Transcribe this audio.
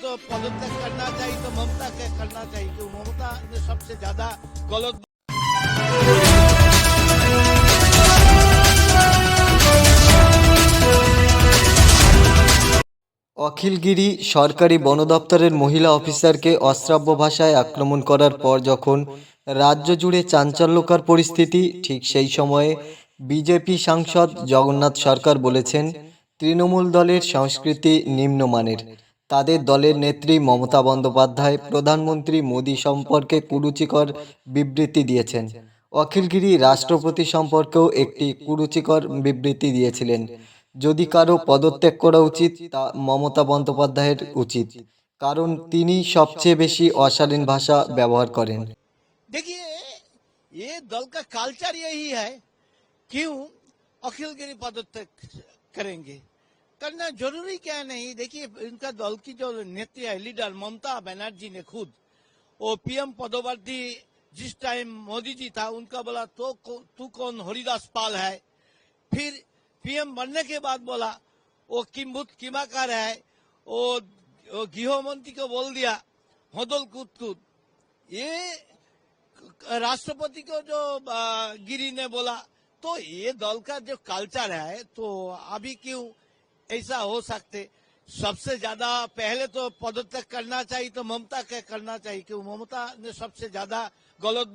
तो पदत्याग करना चाहिए तो ममता क्या करना चाहिए, क्यों ममता ने सबसे ज्यादा गलत। অখিলগিরি সরকারি বন দপ্তরের মহিলা অফিসারকে অশ্রাব্য ভাষায় আক্রমণ করার পর যখন রাজ্য জুড়ে চাঞ্চল্যকর পরিস্থিতি, ঠিক সেই সময়ে বিজেপি সাংসদ জগন্নাথ সরকার বলেছেন তৃণমূল দলের সংস্কৃতি নিম্নমানের। তাদের দলের নেত্রী মমতা বন্দ্যোপাধ্যায় প্রধানমন্ত্রী মোদী সম্পর্কে কুরুচিকর বিবৃতি দিয়েছেন। অখিলগিরি রাষ্ট্রপতি সম্পর্কেও একটি কুরুচিকর বিবৃতি দিয়েছিলেন। যদি কারো পদত্যাগ করা উচিত তা মমতা বন্দ্যোপাধ্যায়ের উচিত, কারণ তিনি সবচেয়ে বেশি অশালীন ভাষা ব্যবহার করেন। देखिए, ये दल का कल्चर यही है, क्यों अखिलगिरी पदत्याग करेंगे, करना जरूरी क्या नहीं। देखिए, इनका दल की जो नेत्री है, लीडर ममता बनर्जी ने खुद वो पीएम पदोवर्ती जिस टाइम मोदी जी था उनका बोला तो तू कौन हरिदास पाल है, फिर पीएम बनने के बाद बोला वो किम्बुत किमाकर है, वो गृह मंत्री को बोल दिया हदल कूद कूद। ये राष्ट्रपति को जो गिरी ने बोला, तो ये दल का जो कल्चर है, तो अभी क्यों ऐसा हो सकते। सबसे ज्यादा पहले तो पदत्याग करना चाहिए तो ममता क्या करना चाहिए, क्यों ममता ने सबसे ज्यादा गलत